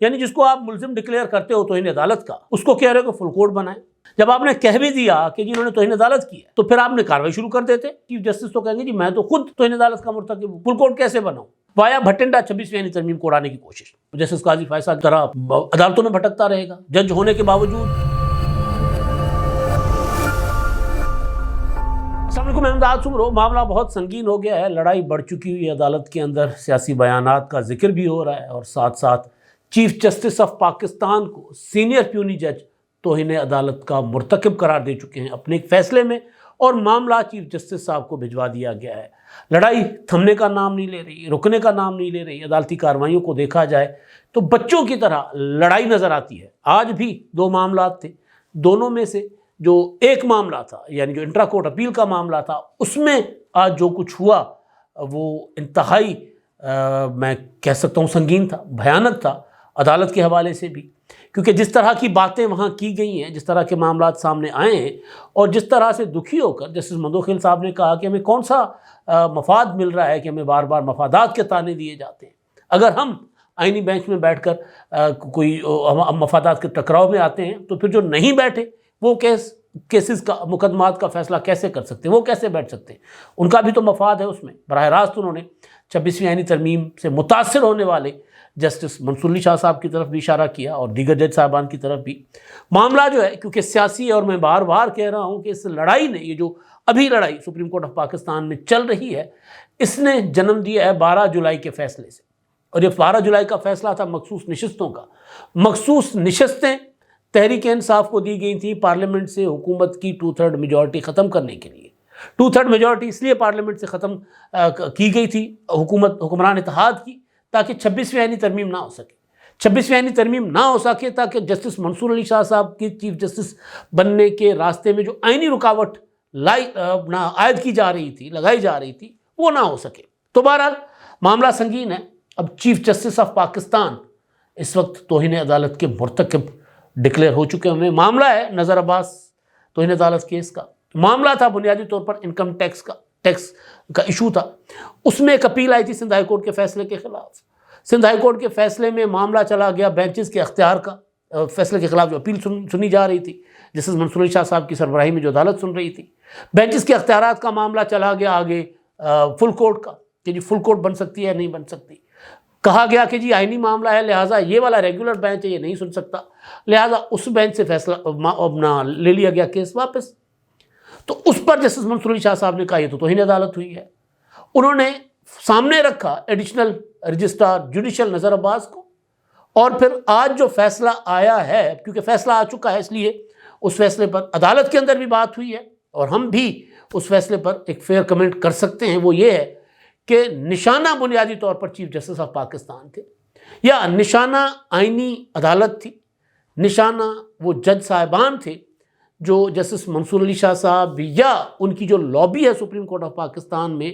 یعنی جس کو آپ ملزم ڈکلیئر کرتے ہو توہین عدالت کا، اس کو کہہ رہے ہو کہ فل کوڈ بنائیں۔ جب آپ نے کہہ بھی دیا کہ جی انہوں نے توہین عدالت کی ہے تو پھر آپ نے کارروائی شروع کر دیتے۔ چیف جسٹس تو کہیں گے جی میں تو خود توہین عدالت کا مرتکب ہوں، فل کوڈ کیسے بناؤں؟ وایا بھٹنڈا 26ویں یعنی ترمیم کو اڑانے کی کوشش۔ جسٹس قاضی فیصل طرح عدالتوں میں بھٹکتا رہے گا جج ہونے کے باوجود۔ السلام علیکم، میں امداد سمرو۔ معاملہ بہت سنگین ہو گیا ہے، لڑائی بڑھ چکی ہوئی ہے عدالت کے اندر، سیاسی بیانات کا ذکر بھی ہو رہا ہے اور ساتھ ساتھ چیف جسٹس آف پاکستان کو سینئر پیونی جج توہین عدالت کا مرتکب قرار دے چکے ہیں اپنے ایک فیصلے میں، اور معاملہ چیف جسٹس صاحب کو بھجوا دیا گیا ہے۔ لڑائی تھمنے کا نام نہیں لے رہی، رکنے کا نام نہیں لے رہی۔ عدالتی کارروائیوں کو دیکھا جائے تو بچوں کی طرح لڑائی نظر آتی ہے۔ آج بھی دو معاملات تھے، دونوں میں سے جو ایک معاملہ تھا یعنی جو انٹرا کورٹ اپیل کا معاملہ تھا، اس میں آج جو کچھ ہوا وہ انتہائی میں کہہ سکتا ہوں سنگین تھا، بھیانک تھا عدالت کے حوالے سے بھی، کیونکہ جس طرح کی باتیں وہاں کی گئی ہیں، جس طرح کے معاملات سامنے آئے ہیں، اور جس طرح سے دکھی ہو کر جسٹس مندوخیل صاحب نے کہا کہ ہمیں کون سا مفاد مل رہا ہے کہ ہمیں بار بار مفادات کے تانے دیے جاتے ہیں۔ اگر ہم آئینی بینچ میں بیٹھ کر کوئی مفادات کے ٹکراؤ میں آتے ہیں تو پھر جو نہیں بیٹھے وہ کیسز کا مقدمات کا فیصلہ کیسے کر سکتے ہیں، وہ کیسے بیٹھ سکتے ہیں؟ ان کا بھی تو مفاد ہے اس میں۔ براہ راست انہوں نے 26ویں آئینی ترمیم سے متاثر ہونے والے جسٹس منصور علی شاہ صاحب کی طرف بھی اشارہ کیا اور دیگر جج صاحبان کی طرف بھی۔ معاملہ جو ہے کیونکہ سیاسی ہے، اور میں بار بار کہہ رہا ہوں کہ اس لڑائی نے، یہ جو ابھی لڑائی سپریم کورٹ آف پاکستان میں چل رہی ہے، اس نے جنم دیا ہے 12 جولائی کے فیصلے سے، اور یہ 12 جولائی کا فیصلہ تھا مخصوص نشستوں کا۔ مخصوص نشستیں تحریک انصاف کو دی گئی تھیں پارلیمنٹ سے حکومت کی 2/3 میجورٹی ختم کرنے کے لیے۔ 2/3 میجورٹی اس لیے پارلیمنٹ سے ختم کی گئی تھی حکمران اتحاد کی، تاکہ 26ویں آئینی ترمیم نہ ہو سکے۔ 26ویں آئینی ترمیم نہ ہو سکے تاکہ جسٹس منصور علی شاہ صاحب کی چیف جسٹس بننے کے راستے میں جو آئینی رکاوٹ عائد کی جا رہی تھی، لگائی جا رہی تھی، وہ نہ ہو سکے۔ تو بہرحال معاملہ سنگین ہے۔ اب چیف جسٹس آف پاکستان اس وقت توہین عدالت کے مرتکب ڈکلیئر ہو چکے ہیں۔ معاملہ ہے نذر عباس توہین عدالت کیس کا۔ معاملہ تھا بنیادی طور پر انکم ٹیکس کا ایشو تھا۔ اس میں ایک اپیل آئی تھی سندھ ہائی کورٹ کے فیصلے کے خلاف۔ سندھ ہائی کورٹ کے فیصلے میں معاملہ چلا گیا بینچز کے اختیار کا، فیصلے کے خلاف جو اپیل سنی جا رہی تھی جسٹس منصور علی شاہ صاحب کی سربراہی میں جو عدالت سن رہی تھی، بینچز کے اختیارات کا معاملہ چلا گیا آگے فل کورٹ کا کہ جی فل کورٹ بن سکتی ہے نہیں بن سکتی۔ کہا گیا کہ جی آئینی معاملہ ہے، لہٰذا یہ والا ریگولر بینچ ہے، یہ نہیں سن سکتا، لہٰذا اس بینچ سے فیصلہ اپنا لے لیا گیا کیس واپس۔ تو اس پر جسٹس منصور علی شاہ صاحب نے کہا یہ تو توہین عدالت ہوئی ہے۔ انہوں نے سامنے رکھا ایڈیشنل رجسٹرار جوڈیشل نذر عباس کو، اور پھر آج جو فیصلہ آیا ہے، کیونکہ فیصلہ آ چکا ہے اس لیے اس فیصلے پر عدالت کے اندر بھی بات ہوئی ہے اور ہم بھی اس فیصلے پر ایک فیئر کمنٹ کر سکتے ہیں، وہ یہ ہے کہ نشانہ بنیادی طور پر چیف جسٹس آف پاکستان تھے، یا نشانہ آئینی عدالت تھی، نشانہ وہ جج صاحبان تھے جو جسٹس منصور علی شاہ صاحب یا ان کی جو لابی ہے سپریم کورٹ آف پاکستان میں،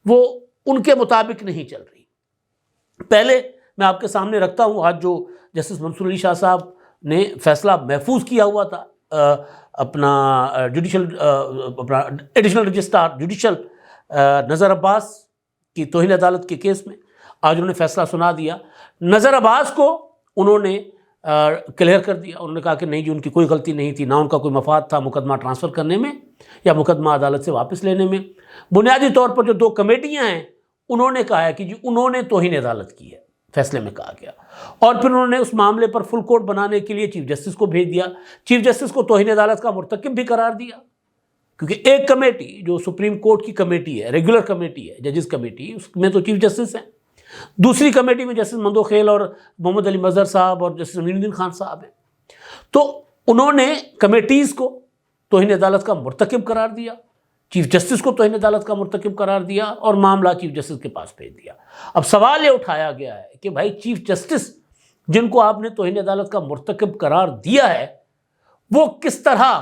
وہ ان کے مطابق نہیں چل رہی۔ پہلے میں آپ کے سامنے رکھتا ہوں آج جو جسٹس منصور علی شاہ صاحب نے فیصلہ محفوظ کیا ہوا تھا اپنا ایڈیشنل رجسٹرار جوڈیشل نذر عباس کی توہین عدالت کے کیس میں۔ آج انہوں نے فیصلہ سنا دیا۔ نذر عباس کو انہوں نے کلیئر کر دیا، انہوں نے کہا کہ نہیں جی ان کی کوئی غلطی نہیں تھی، نہ ان کا کوئی مفاد تھا مقدمہ ٹرانسفر کرنے میں یا مقدمہ عدالت سے واپس لینے میں۔ بنیادی طور پر جو 2 کمیٹیاں ہیں انہوں نے کہا ہے کہ جی انہوں نے توہین عدالت کی ہے، فیصلے میں کہا گیا، اور پھر انہوں نے اس معاملے پر فل کوڈ بنانے کے لیے چیف جسٹس کو بھیج دیا۔ چیف جسٹس کو توہین عدالت کا مرتکب بھی قرار دیا، کیونکہ ایک کمیٹی جو سپریم کورٹ کی کمیٹی ہے، ریگولر کمیٹی ہے، ججز کمیٹی، اس میں تو چیف جسٹس ہیں، دوسری کمیٹی میں جسٹس مندوخیل اور محمد علی مظہر صاحب اور جسٹس امین الدین خان صاحب ہیں۔ تو انہوں نے کمیٹیز کو توہین عدالت کا مرتکب قرار دیا، چیف جسٹس کو توہین عدالت کا مرتکب قرار دیا، اور معاملہ چیف جسٹس کے پاس بھیج دیا۔ اب سوال یہ اٹھایا گیا ہے کہ بھائی چیف جسٹس جن کو آپ نے توہین عدالت کا مرتکب قرار دیا ہے، وہ کس طرح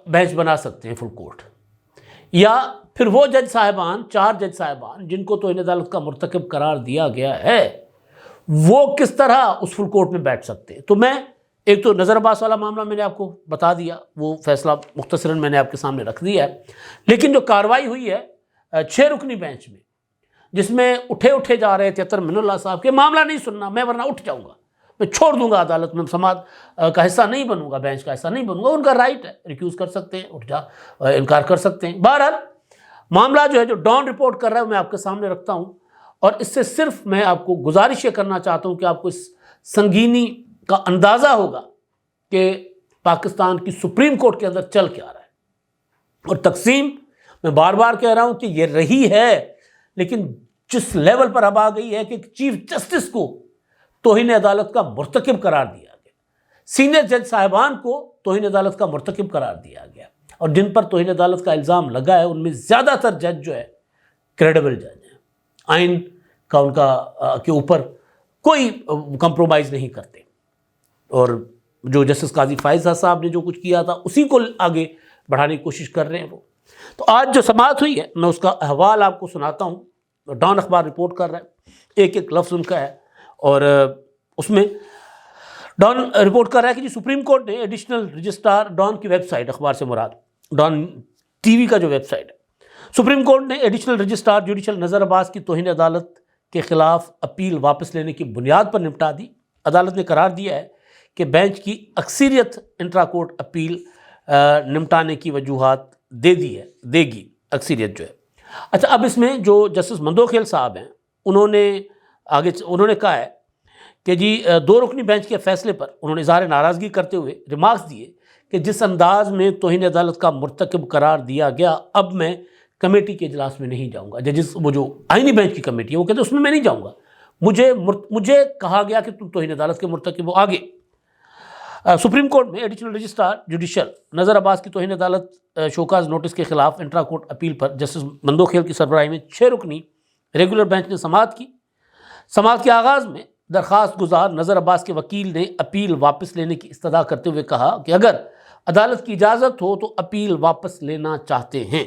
بینچ بنا سکتے ہیں فل کورٹ؟ یا پھر وہ جج صاحبان، 4 جج صاحبان جن کو توہین عدالت کا مرتکب قرار دیا گیا ہے، وہ کس طرح اس فل کورٹ میں بیٹھ سکتے ہیں؟ تو میں ایک تو نذر عباس والا معاملہ میں نے آپ کو بتا دیا، وہ فیصلہ مختصراً میں نے آپ کے سامنے رکھ دیا ہے، لیکن جو کارروائی ہوئی ہے 6 رکنی بینچ میں، جس میں اٹھے جا رہے تھے اطہر من اللہ صاحب کہ معاملہ نہیں سننا میں ورنہ اٹھ جاؤں گا، میں چھوڑ دوں گا عدالت میں، سماعت کا حصہ نہیں بنوں گا، بینچ کا حصہ نہیں بنوں گا، ان کا رائٹ ہے، ریکیوز کر سکتے ہیں، اٹھ جا انکار کر سکتے ہیں۔ بہرحال معاملہ جو ہے جو ڈان رپورٹ کر رہا ہے میں آپ کے سامنے رکھتا ہوں، اور اس سے صرف میں آپ کو گزارش یہ کرنا چاہتا ہوں کہ آپ کو اس سنگینی کا اندازہ ہوگا کہ پاکستان کی سپریم کورٹ کے اندر چل کیا رہا ہے۔ اور تقسیم میں بار بار کہہ رہا ہوں کہ یہ رہی ہے، لیکن جس لیول پر اب آ گئی ہے کہ چیف جسٹس کو توہین عدالت کا مرتکب قرار دیا گیا، سینئر جج صاحبان کو توہین عدالت کا مرتکب قرار دیا گیا، اور جن پر توہین عدالت کا الزام لگا ہے ان میں زیادہ تر جج جو ہے کریڈیبل جج ہیں، آئین کا ان کا کے اوپر کوئی کمپرومائز نہیں کرتے، اور جو جسٹس قاضی فائز صاحب نے جو کچھ کیا تھا اسی کو آگے بڑھانے کی کوشش کر رہے ہیں وہ۔ تو آج جو سماعت ہوئی ہے میں اس کا احوال آپ کو سناتا ہوں۔ ڈان اخبار رپورٹ کر رہا ہے، ایک ایک لفظ ان کا ہے، اور اس میں ڈان رپورٹ کر رہا ہے کہ جی سپریم کورٹ نے ایڈیشنل رجسٹرار ڈان کی ویب سائٹ، اخبار سے مراد ڈان ٹی وی کا جو ویب سائٹ ہے، سپریم کورٹ نے ایڈیشنل رجسٹرار جوڈیشل نذر عباس کی توہین عدالت کے خلاف اپیل واپس لینے کی بنیاد پر نمٹا دی۔ عدالت نے قرار دیا ہے کہ بینچ کی اکثریت انٹرا کورٹ اپیل نمٹانے کی وجوہات دے گی اکثریت جو ہے۔ اچھا، اب اس میں جو جسٹس مندوخیل صاحب ہیں انہوں نے کہا ہے کہ جی 2 رکنی بینچ کے فیصلے پر انہوں نے اظہار ناراضگی کرتے ہوئے ریمارکس دیے کہ جس انداز میں توہین عدالت کا مرتکب قرار دیا گیا اب میں کمیٹی کے اجلاس میں نہیں جاؤں گا۔ ججز وہ جو آئینی بینچ کی کمیٹی ہے وہ کہتے ہیں اس میں نہیں جاؤں گا، مجھے کہا گیا کہ تم توہین عدالت کے مرتکب ہو۔ آگے سپریم کورٹ میں ایڈیشنل رجسٹرار جوڈیشل نذر عباس کی توہین عدالت شوکاز نوٹس کے خلاف انٹرا کورٹ اپیل پر جسٹس مندوخیل کی سربراہی میں 6 رکنی ریگولر بینچ نے سماعت کی۔ سماعت کے آغاز میں درخواست گزار نذر عباس کے وکیل نے اپیل واپس لینے کی استدعا کرتے ہوئے کہا کہ اگر عدالت کی اجازت ہو تو اپیل واپس لینا چاہتے ہیں۔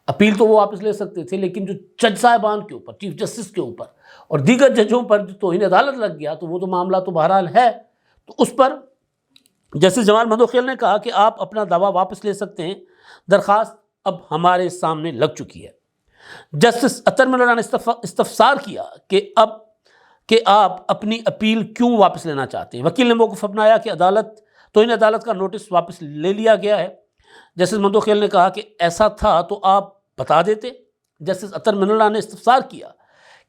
اپیل تو وہ واپس لے سکتے تھے، لیکن جو جج صاحبان کے اوپر، چیف جسٹس کے اوپر اور دیگر ججوں پر جو توہین عدالت لگ گیا تو وہ تو معاملہ تو بہرحال ہے، تو اس پر جسٹس جمال مندوخیل نے کہا کہ آپ اپنا دعویٰ واپس لے سکتے ہیں، درخواست اب ہمارے سامنے لگ چکی ہے۔ جسٹس اطہر من اللہ نے استفسار کیا کہ آپ اپنی اپیل کیوں واپس لینا چاہتے ہیں۔ وکیل نے موقف اپنایا کہ توہین عدالت کا نوٹس واپس لے لیا گیا ہے۔ جسٹس مندوخیل نے کہا کہ ایسا تھا تو آپ بتا دیتے۔ جسٹس اطہر من اللہ نے استفسار کیا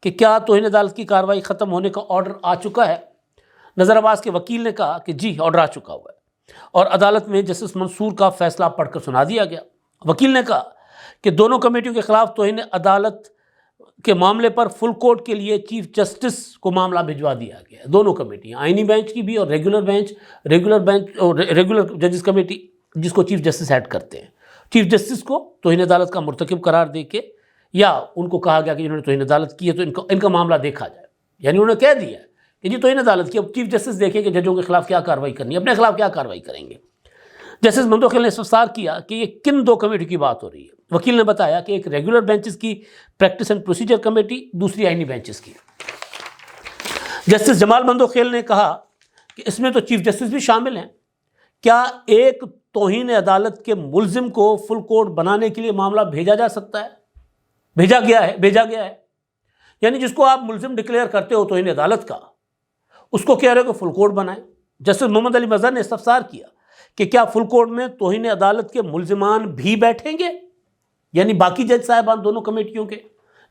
کہ کیا توہین عدالت کی کارروائی ختم ہونے کا آرڈر آ چکا ہے۔ نذر عباس کے وکیل نے کہا کہ جی آرڈر آ چکا ہوا ہے، اور عدالت میں جسٹس منصور کا فیصلہ پڑھ کر سنا دیا گیا۔ وکیل نے کہا کہ دونوں کمیٹیوں کے خلاف توہین عدالت کے معاملے پر فل کورٹ کے لیے چیف جسٹس کو معاملہ بھجوا دیا گیا ہے۔ دونوں کمیٹیاں، آئینی بینچ کی بھی اور ریگولر ججز کمیٹی جس کو چیف جسٹس ہیڈ کرتے ہیں، چیف جسٹس کو توہین عدالت کا مرتکب قرار دے کے، یا ان کو کہا گیا کہ انہوں نے توہین عدالت کی ہے تو ان کا معاملہ دیکھا جائے، یعنی انہوں نے کہہ دیا کہ جی توہین عدالت کی، اب چیف جسٹس دیکھیں کہ ججوں کے خلاف کیا کارروائی کرنی ہے، اپنے خلاف کیا کارروائی کریں گے۔ جسٹس مندوخیل نے استفسار کیا کہ یہ کن 2 کمیٹی کی بات ہو رہی ہے۔ وکیل نے بتایا کہ ایک ریگولر بینچز کی پریکٹس اینڈ پروسیجر کمیٹی، دوسری آئینی بینچز کی۔ جسٹس جمال مندوخیل نے کہا کہ اس میں تو چیف جسٹس بھی شامل ہیں، کیا ایک توہین عدالت کے ملزم کو فل کورٹ بنانے کے لیے معاملہ بھیجا جا سکتا ہے؟ بھیجا گیا ہے، یعنی جس کو آپ ملزم ڈکلیئر کرتے ہو توہین عدالت کا، اس کو کہہ رہے ہو کہ فل کورٹ بنائیں۔ جسٹس محمد علی مظہر نے استفسار کیا کہ کیا فل کورٹ میں توہین عدالت کے ملزمان بھی بیٹھیں گے، یعنی باقی جج صاحبان دونوں کمیٹیوں کے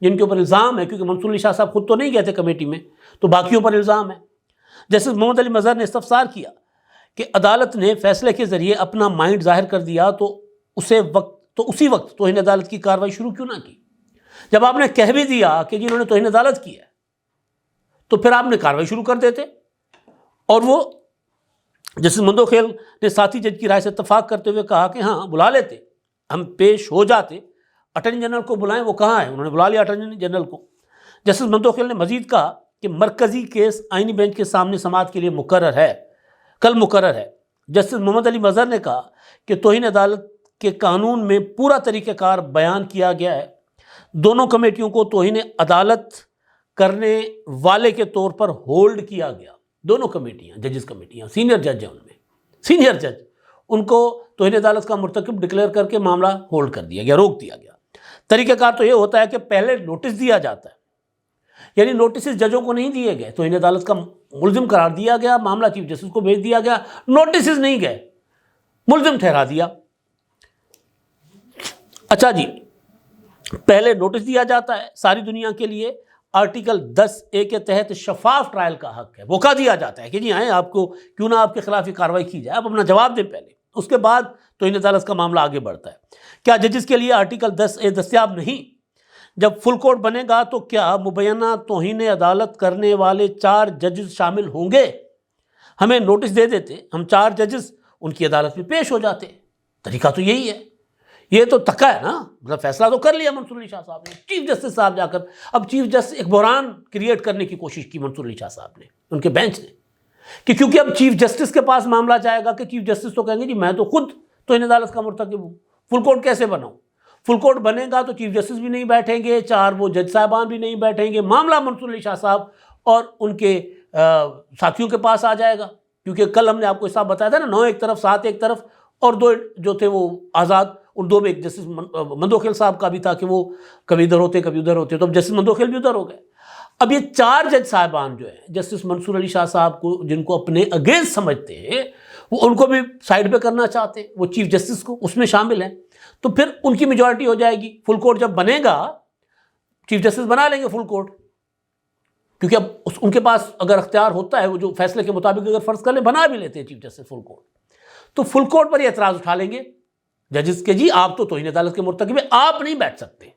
جن کے اوپر الزام ہے، کیونکہ منصور علی شاہ صاحب خود تو نہیں گئے تھے کمیٹی میں، تو باقیوں پر الزام ہے۔ جسٹس محمد علی مظہر نے استفسار کیا کہ عدالت نے فیصلے کے ذریعے اپنا مائنڈ ظاہر کر دیا تو اسی وقت توہین عدالت کی کارروائی شروع کیوں نہ کی؟ جب آپ نے کہہ بھی دیا کہ جی انہوں نے توہین عدالت کی ہے تو پھر آپ نے کارروائی شروع کر دیتے۔ اور وہ جسٹس مندوخیل نے ساتھی جج کی رائے سے اتفاق کرتے ہوئے کہا کہ ہاں بلا لیتے، ہم پیش ہو جاتے، اٹارنی جنرل کو بلائیں، وہ کہاں ہے؟ انہوں نے بلا لیا اٹارنی جنرل کو۔ جسٹس مندوخیل نے مزید کہا کہ مرکزی کیس آئینی بینچ کے سامنے سماعت کے لیے کل مقرر ہے۔ جسٹس محمد علی مظہر نے کہا کہ توہین عدالت کے قانون میں پورا طریقہ کار بیان کیا گیا ہے، دونوں کمیٹیوں کو توہین عدالت کرنے والے کے طور پر ہولڈ کیا گیا۔ دونوں کمیٹیاں، ججز کمیٹیاں، سینئر جج ہیں، ان میں سینئر جج، ان کو توہین عدالت کا مرتکب ڈکلیئر کر کے معاملہ ہولڈ کر دیا گیا، روک دیا گیا۔ طریقہ کار تو یہ ہوتا ہے کہ پہلے نوٹس دیا جاتا ہے یعنی نوٹسز ججوں کو نہیں دیے گئے، توہین عدالت کا ملزم قرار دیا گیا، معاملہ چیف جسٹس کو بھیج دیا گیا، نوٹسز نہیں گئے، ملزم ٹھہرا دیا۔ اچھا جی، پہلے نوٹس دیا جاتا ہے ساری دنیا کے لیے، آرٹیکل 10A کے تحت شفاف ٹرائل کا حق ہے، موقع دیا جاتا ہے کہ جی آئیں، آپ کو کیوں نہ آپ کے خلاف یہ کارروائی کی جائے، آپ اپنا جواب دیں پہلے، اس کے بعد توہین عدالت کا معاملہ آگے بڑھتا ہے۔ کیا ججز کے لیے آرٹیکل 10A دستیاب نہیں؟ جب فل کورٹ بنے گا تو کیا مبینہ توہین عدالت کرنے والے 4 ججز شامل ہوں گے؟ ہمیں نوٹس دے دیتے، ہم 4 ججز ان کی عدالت میں پیش ہو جاتے، طریقہ تو یہی ہے۔ یہ تو تکا ہے نا، مطلب فیصلہ تو کر لیا منصور علی شاہ صاحب نے، چیف جسٹس صاحب جا کر، اب چیف جسٹس ایک بحران کریٹ کرنے کی کوشش کی منصور علی شاہ صاحب نے، ان کے بینچ نے، کہ کیونکہ اب چیف جسٹس کے پاس معاملہ جائے گا کہ چیف جسٹس تو کہیں گے جی میں تو خود توہین عدالت کا مرتکب ہوں، فل کورٹ کیسے بناؤں؟ فل کورٹ بنے گا تو چیف جسٹس بھی نہیں بیٹھیں گے، 4 وہ جج صاحبان بھی نہیں بیٹھیں گے، معاملہ منصور علی شاہ صاحب اور ان کے ساتھیوں کے پاس آ جائے گا، کیونکہ کل ہم نے آپ کو حساب بتایا تھا نا، 9 ایک طرف، 7 ایک طرف، اور 2 جو تھے وہ آزاد، ان 2 میں ایک جسٹس مندوخیل صاحب کا بھی تھا کہ وہ کبھی ادھر ہوتے کبھی ادھر ہوتے، تو اب جسٹس مندوخیل بھی ادھر ہو گئے۔ اب یہ 4 جج صاحبان جو ہیں، جسٹس منصور علی شاہ صاحب کو جن کو اپنے اگینسٹ سمجھتے ہیں، وہ ان کو بھی سائڈ پہ کرنا چاہتے ہیں، وہ چیف جسٹس کو اس میں شامل ہیں، تو پھر ان کی میجورٹی ہو جائے گی۔ فل کورٹ جب بنے گا، چیف جسٹس بنا لیں گے فل کورٹ، کیونکہ اب ان کے پاس اگر اختیار ہوتا ہے، وہ جو فیصلے کے مطابق اگر فرض کر لیں بنا بھی لیتے ہیں چیف جسٹس فل کورٹ، تو فل کورٹ پر یہ اعتراض اٹھا لیں گے ججز کے، جی آپ تو توہین عدالت کے مرتکب ہیں، آپ نہیں بیٹھ سکتے،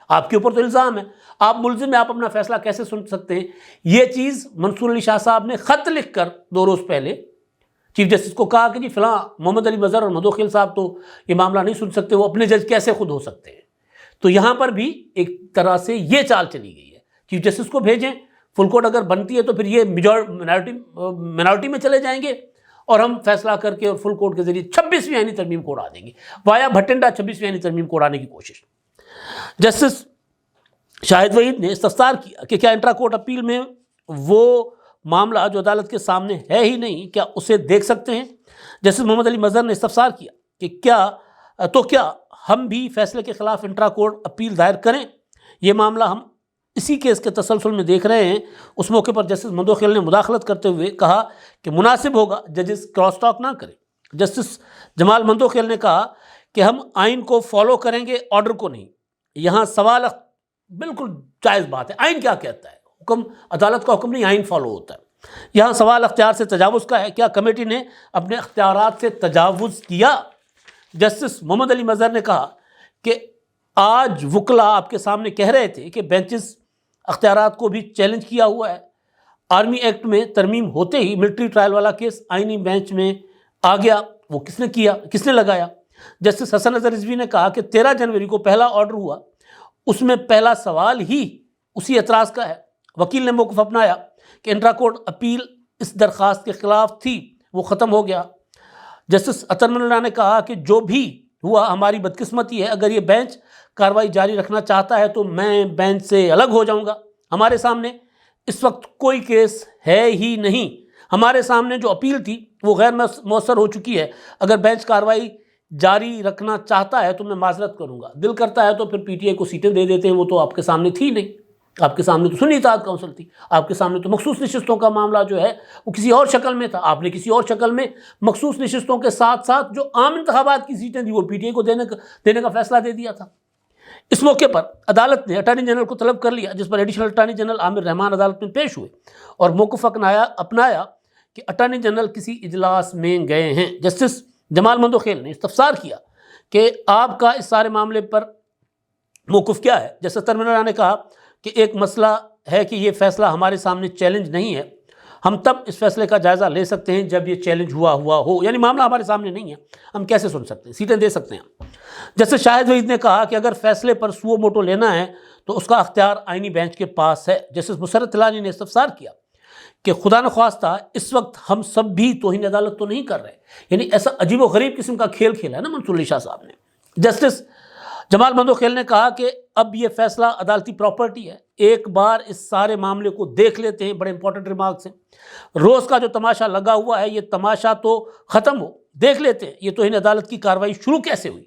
آپ کے اوپر تو الزام ہے، آپ ملزم ہیں، آپ اپنا فیصلہ کیسے سن سکتے ہیں؟ یہ چیز منصور علی شاہ صاحب نے خط لکھ کر 2 روز پہلے چیف جسٹس کو کہا کہ جی فلاں محمد علی مظہر اور مدوخیل صاحب تو یہ معاملہ نہیں سن سکتے، وہ اپنے جج کیسے خود ہو سکتے ہیں؟ تو یہاں پر بھی ایک طرح سے یہ چال چلی گئی ہے، چیف جسٹس کو بھیجیں، فل کورٹ اگر بنتی ہے تو پھر یہ مینارٹی میں چلے جائیں گے، اور ہم فیصلہ کر کے اور فل کورٹ کے ذریعے 26ویں آئینی ترمیم کو اڑا دیں گے، وایا بھٹنڈا 26ویں آئینی ترمیم کو اڑانے کی کوشش۔ جسٹس شاہد وحید نے استفسار کیا کہ کیا انٹرا کورٹ اپیل میں وہ معاملہ جو عدالت کے سامنے ہے ہی نہیں، کیا اسے دیکھ سکتے ہیں؟ جسٹس محمد علی مظہر نے استفسار کیا کہ کیا ہم بھی فیصلے کے خلاف انٹرا کورٹ اپیل دائر کریں؟ یہ معاملہ ہم اسی کیس کے تسلسل میں دیکھ رہے ہیں۔ اس موقع پر جسٹس مندوخیل نے مداخلت کرتے ہوئے کہا کہ مناسب ہوگا ججز کراس ٹاک نہ کریں۔ جسٹس جمال مندوخیل نے کہا کہ ہم آئین کو فالو کریں گے، آرڈر کو نہیں۔ یہاں سوال بالکل جائز بات ہے، آئین کیا کہتا ہے؟ حکم عدالت کا حکم نہیں، آئین فالو ہوتا ہے۔ یہاں سوال اختیار سے تجاوز کا ہے، کیا کمیٹی نے اپنے اختیارات سے تجاوز کیا؟ جسٹس محمد علی مظہر نے کہا کہ آج وکلا آپ کے سامنے کہہ رہے تھے کہ بینچز اختیارات کو بھی چیلنج کیا ہوا ہے۔ آرمی ایکٹ میں ترمیم ہوتے ہی ملٹری ٹرائل والا کیس آئینی بینچ میں آ گیا، وہ کس نے کیا، کس نے لگایا؟ جسٹس حسن اظہر رضوی نے کہا کہ 13 جنوری کو پہلا آرڈر ہوا، اس میں پہلا سوال ہی اسی اعتراض کا ہے۔ وکیل نے موقف اپنایا کہ انٹرا کورٹ اپیل اس درخواست کے خلاف تھی، وہ ختم ہو گیا۔ جسٹس عطر من اللہ نے کہا کہ جو بھی ہوا ہماری بدقسمتی ہے، اگر یہ بینچ کارروائی جاری رکھنا چاہتا ہے تو میں بینچ سے الگ ہو جاؤں گا۔ ہمارے سامنے اس وقت کوئی کیس ہے ہی نہیں، ہمارے سامنے جو اپیل تھی وہ غیر مؤثر ہو چکی ہے۔ اگر بینچ کارروائی جاری رکھنا چاہتا ہے تو میں معذرت کروں گا، دل کرتا ہے تو پھر پی ٹی آئی کو سیٹیں دے دیتے ہیں، وہ تو آپ کے سامنے تھی نہیں، آپ کے سامنے تو سنی اطاعت کونسل تھی، آپ کے سامنے تو مخصوص نشستوں کا معاملہ جو ہے وہ کسی اور شکل میں تھا، آپ نے کسی اور شکل میں مخصوص نشستوں کے ساتھ ساتھ جو عام انتخابات کی سیٹیں تھیں وہ پی ٹی آئی کو دینے کا فیصلہ دے دیا تھا۔ اس موقع پر عدالت نے اٹارنی جنرل کو طلب کر لیا، جس پر ایڈیشنل اٹارنی جنرل عامر رحمان عدالت میں پیش ہوئے اور موقف اپنایا کہ اٹارنی جنرل کسی اجلاس میں گئے ہیں۔ جسٹس جمال مندوخیل نے استفسار کیا کہ آپ کا اس سارے معاملے پر موقف کیا ہے؟ جسٹس عطر من اللہ نے کہا کہ ایک مسئلہ ہے کہ یہ فیصلہ ہمارے سامنے چیلنج نہیں ہے، ہم تب اس فیصلے کا جائزہ لے سکتے ہیں جب یہ چیلنج ہوا ہو، یعنی معاملہ ہمارے سامنے نہیں ہے، ہم کیسے سن سکتے ہیں، سیٹیں دے سکتے ہیں۔ جیسے شاہد وحید نے کہا کہ اگر فیصلے پر سو موٹو لینا ہے تو اس کا اختیار آئینی بینچ کے پاس ہے۔ جسٹس مسرت طلانی نے استفسار کیا کہ خدا نخواستہ اس وقت ہم سب بھی توہین عدالت تو نہیں کر رہے، یعنی ایسا عجیب و غریب قسم کا کھیل کھیلا ہے نا منصور علی شاہ صاحب نے۔ جسٹس جمال مندوخیل نے کہا کہ اب یہ فیصلہ عدالتی پراپرٹی ہے، ایک بار اس سارے معاملے کو دیکھ لیتے ہیں، بڑے امپورٹنٹ ریمارکس ہیں۔ روز کا جو تماشا لگا ہوا ہے یہ تماشا تو ختم ہو، دیکھ لیتے ہیں یہ توہین عدالت کی کارروائی شروع کیسے ہوئی،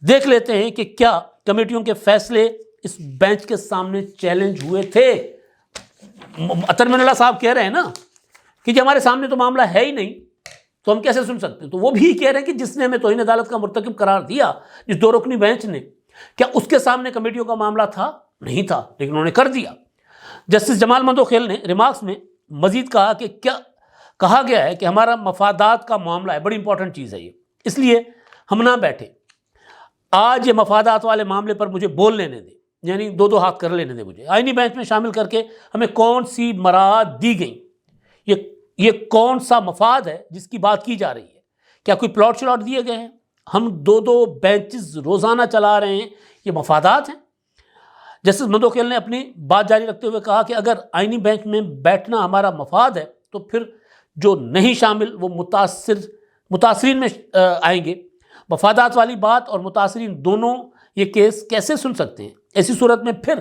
دیکھ لیتے ہیں کہ کیا کمیٹیوں کے فیصلے اس بینچ کے سامنے چیلنج ہوئے تھے۔ اطہر من اللہ صاحب کہہ رہے ہیں نا کہ جی ہمارے سامنے تو معاملہ ہے ہی نہیں تو ہم کیسے سن سکتے ہیں؟ تو وہ بھی کہہ رہے ہیں کہ جس نے ہمیں توہین عدالت کا مرتکب قرار دیا، جس 2 رکنی بینچ نے، کیا اس کے سامنے کمیٹیوں کا معاملہ تھا؟ نہیں تھا، لیکن انہوں نے کر دیا۔ جسٹس جمال مندوخیل نے ریمارکس میں مزید کہا کہ کیا کہا گیا ہے کہ ہمارا مفادات کا معاملہ ہے، بڑی امپورٹنٹ چیز ہے یہ، اس لیے ہم نہ بیٹھے، آج یہ مفادات والے معاملے پر مجھے بول لینے دیں، یعنی 2 ہاتھ کر لینے دیں مجھے، آئینی بینچ میں شامل کر کے ہمیں کون سی مراعات دی گئیں، یہ کون سا مفاد ہے جس کی بات کی جا رہی ہے؟ کیا کوئی پلاٹ شلاٹ دیے گئے ہیں؟ ہم 2 بینچز روزانہ چلا رہے ہیں، یہ مفادات ہیں؟ جسٹس مندوخیل نے اپنی بات جاری رکھتے ہوئے کہا کہ اگر آئینی بینچ میں بیٹھنا ہمارا مفاد ہے تو پھر جو نہیں شامل وہ متاثرین میں آئیں گے۔ مفادات والی بات اور متاثرین دونوں یہ کیس کیسے سن سکتے ہیں؟ ایسی صورت میں پھر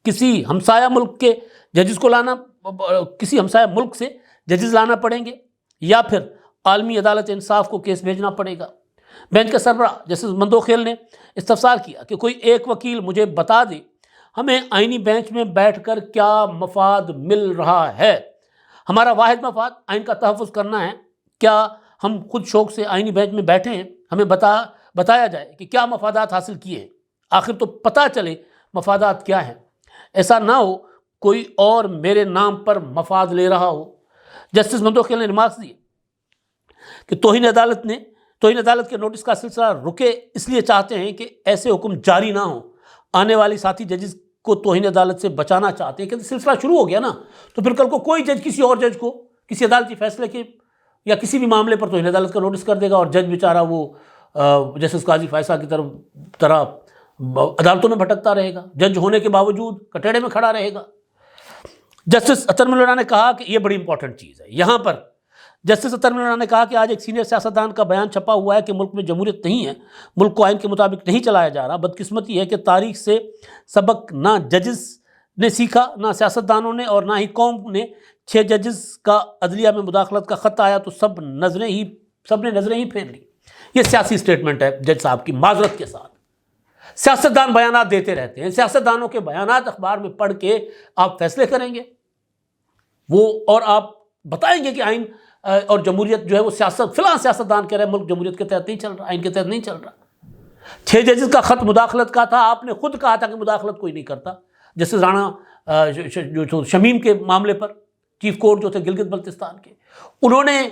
کسی ہمسایہ ملک کے ججز کو لانا، کسی ہمسایہ ملک سے ججز لانا پڑیں گے یا پھر عالمی عدالت انصاف کو کیس بھیجنا پڑے گا۔ بینچ کے سربراہ جسٹس مندوخیل نے استفسار کیا کہ کوئی ایک وکیل مجھے بتا دے ہمیں آئینی بینچ میں بیٹھ کر کیا مفاد مل رہا ہے؟ ہمارا واحد مفاد آئین کا تحفظ کرنا ہے، کیا ہم خود شوق سے آئینی بینچ میں بیٹھے ہیں؟ ہمیں بتایا جائے کہ کیا مفادات حاصل کیے ہیں، آخر تو پتہ چلے مفادات کیا ہیں، ایسا نہ ہو کوئی اور میرے نام پر مفاد لے رہا ہو۔ جسٹس مندوخیل نے ریمارکس دیے کہ توہین عدالت کے نوٹس کا سلسلہ رکے اس لیے چاہتے ہیں کہ ایسے حکم جاری نہ ہوں، آنے والی ساتھی ججز کو توہین عدالت سے بچانا چاہتے ہیں کہ سلسلہ شروع ہو گیا نا تو پھر کل کو کوئی جج کسی اور جج کو کسی عدالتی فیصلے کے یا کسی بھی معاملے پر توہین عدالت کا نوٹس کر دے گا اور جج بیچارہ وہ جسٹس قاضی فیصلہ کی طرح عدالتوں میں بھٹکتا رہے گا، جج ہونے کے باوجود کٹہرے میں کھڑا رہے گا۔ جسٹس اطہر من اللہ نے کہا کہ یہ بڑی امپورٹنٹ چیز ہے، یہاں پر جسٹس اطہر من اللہ نے کہا کہ آج ایک سینئر سیاستدان کا بیان چھپا ہوا ہے کہ ملک میں جمہوریت نہیں ہے، ملک کو آئین کے مطابق نہیں چلایا جا رہا۔ بدقسمتی ہے کہ تاریخ سے سبق نہ ججز نے سیکھا، نہ سیاستدانوں نے، اور نہ ہی قوم نے۔ 6 ججز کا عدلیہ میں مداخلت کا خط آیا تو سب نے نظریں ہی پھیر لی۔ یہ سیاسی سٹیٹمنٹ ہے جج صاحب کی، معذرت کے ساتھ۔ سیاستدان بیانات دیتے رہتے ہیں، سیاستدانوں کے بیانات اخبار میں پڑھ کے آپ فیصلے کریں گے اور آپ بتائیں گے کہ آئین اور جمہوریت جو ہے وہ فلاں سیاستدان کہہ رہے ہیں ملک جمہوریت کے تحت نہیں چل رہا، آئین کے تحت نہیں چل رہا۔ 6 ججز کا خط مداخلت کا تھا، آپ نے خود کہا تھا کہ مداخلت کوئی نہیں کرتا۔ جسٹس رانا شمیم کے معاملے پر چیف کورٹ جو تھے گلگت بلتستان کے، انہوں نے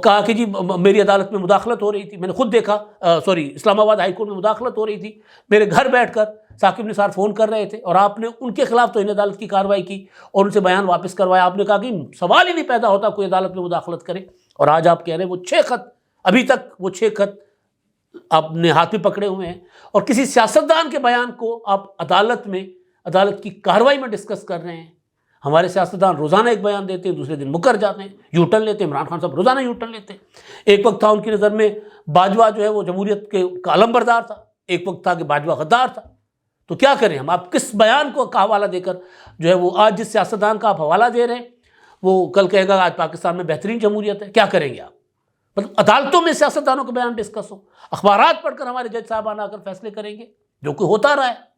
کہا کہ جی میری عدالت میں مداخلت ہو رہی تھی، میں نے خود دیکھا، اسلام آباد ہائی کورٹ میں مداخلت ہو رہی تھی، میرے گھر بیٹھ کر ثاقب نثار فون کر رہے تھے اور آپ نے ان کے خلاف توہین عدالت کی کارروائی کی اور ان سے بیان واپس کروایا۔ آپ نے کہا کہ سوال ہی نہیں پیدا ہوتا کوئی عدالت میں مداخلت کرے، اور آج آپ کہہ رہے ہیں وہ 6 خط، ابھی تک وہ 6 خط آپ نے ہاتھ میں پکڑے ہوئے ہیں اور کسی سیاستدان کے بیان کو آپ عدالت کی کارروائی میں ڈسکس کر رہے ہیں۔ ہمارے سیاستدان روزانہ ایک بیان دیتے ہیں، دوسرے دن مکر جاتے ہیں، یو ٹرن لیتے ہیں۔ عمران خان صاحب روزانہ یو ٹرن لیتے ہیں۔ ایک وقت تھا ان کی نظر میں باجوہ جو ہے وہ جمہوریت کے علم بردار تھا، ایک وقت تھا کہ باجوہ غدار تھا۔ تو کیا کریں ہم؟ آپ کس بیان کو کا حوالہ دے کر جو ہے وہ آج جس سیاستدان کا آپ حوالہ دے رہے ہیں وہ کل کہے گا آج پاکستان میں بہترین جمہوریت ہے؟ کیا کریں گے آپ؟ مطلب عدالتوں میں سیاستدانوں کے بیان ڈسکس ہو، اخبارات پڑھ کر ہمارے جج صاحبان آ کر فیصلے کریں گے، جو کہ ہوتا رہا ہے۔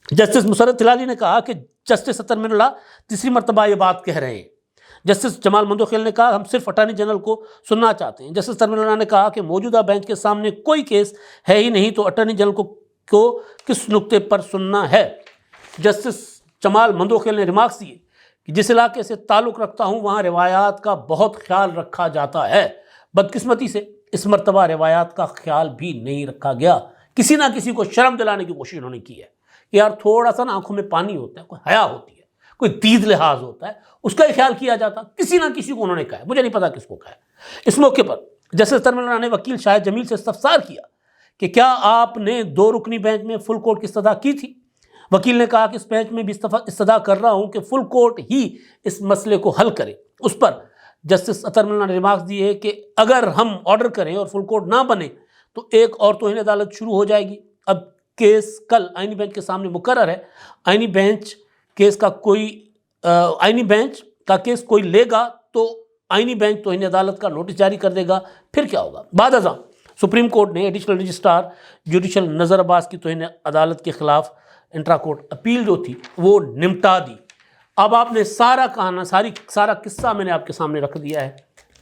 جسٹس مسرت ہلالی نے کہا کہ جسٹس اطہر من اللہ تیسری مرتبہ یہ بات کہہ رہے ہیں۔ جسٹس جمال مندوخیل نے کہا ہم صرف اٹارنی جنرل کو سننا چاہتے ہیں۔ جسٹس اطہر من اللہ نے کہا کہ موجودہ بینچ کے سامنے کوئی کیس ہے ہی نہیں تو اٹارنی جنرل کو کس نقطے پر سننا ہے؟ جسٹس جمال مندوخیل نے ریمارکس دیے کہ جس علاقے سے تعلق رکھتا ہوں وہاں روایات کا بہت خیال رکھا جاتا ہے، بدقسمتی سے اس مرتبہ روایات کا خیال بھی نہیں رکھا گیا۔ کسی نہ کسی کو شرم دلانے کی کوشش انہوں نے کی ہے کہ یار تھوڑا سا نا آنکھوں میں پانی ہوتا ہے، کوئی حیا ہوتی ہے، کوئی دید لحاظ ہوتا ہے، اس کا ہی خیال کیا جاتا۔ کسی نہ کسی کو انہوں نے کہا ہے، مجھے نہیں پتا کس کو کہا ہے۔ اس موقع پر جسٹس اطہر من اللہ نے وکیل شاہد جمیل سے استفسار کیا کہ کیا آپ نے 2 رکنی بینچ میں فل کورٹ کی استدعا کی تھی؟ وکیل نے کہا کہ اس بینچ میں بھی استدعا کر رہا ہوں کہ فل کورٹ ہی اس مسئلے کو حل کرے۔ اس پر جسٹس اطہر من اللہ نے ریمارکس دی ہے کہ اگر ہم آرڈر کریں اور فل کورٹ نہ بنے تو ایک اور توہین عدالت شروع ہو جائے گی۔ اب کیس کل آئینی بینچ کے سامنے مقرر ہے، آئینی بینچ کا کیس کوئی لے گا تو آئینی بینچ توہین عدالت کا نوٹس جاری کر دے گا، پھر کیا ہوگا؟ بعد ازاں سپریم کورٹ نے ایڈیشنل رجسٹرار جوڈیشل نظر عباس کی توہین عدالت کے خلاف انٹرا کورٹ اپیل جو تھی وہ نمٹا دی۔ اب آپ نے سارا کہانا سارا قصہ میں نے آپ کے سامنے رکھ دیا ہے،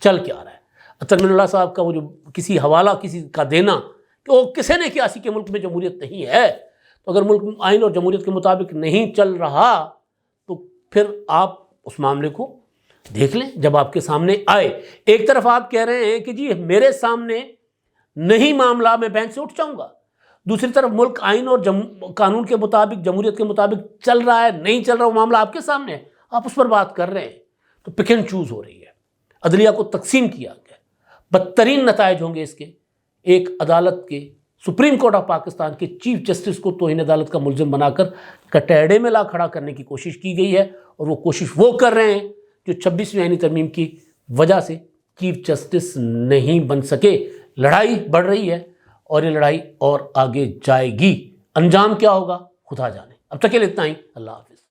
چل کیا رہا ہے۔ اطہر من اللہ صاحب کا وہ جو کسی حوالہ کسی کا دینا کہ وہ کسی نے کیا سی کہ ملک میں جمہوریت نہیں ہے، تو اگر ملک آئین اور جمہوریت کے مطابق نہیں چل رہا تو پھر آپ اس معاملے کو دیکھ لیں جب آپ کے سامنے آئے۔ ایک طرف آپ کہہ رہے ہیں کہ جی میرے سامنے نہیں معاملہ، میں بینچ سے اٹھ جاؤں گا، دوسری طرف ملک آئین اور قانون کے مطابق جمہوریت کے مطابق چل رہا ہے نہیں چل رہا، وہ معاملہ آپ کے سامنے ہے، آپ اس پر بات کر رہے ہیں، تو پک اینڈ چوز ہو رہی ہے۔ عدلیہ کو تقسیم کیا گیا، بدترین نتائج ہوں گے اس کے۔ ایک عدالت کے سپریم کورٹ آف پاکستان کے چیف جسٹس کو توہین عدالت کا ملزم بنا کر کٹہرے میں لا کھڑا کرنے کی کوشش کی گئی ہے، اور وہ کوشش وہ کر رہے ہیں جو 26ویں آئینی ترمیم کی وجہ سے چیف جسٹس نہیں بن سکے۔ لڑائی بڑھ رہی ہے اور یہ لڑائی اور آگے جائے گی، انجام کیا ہوگا خدا جانے۔ اب تک کے لیے اتنا ہی، اللہ حافظ۔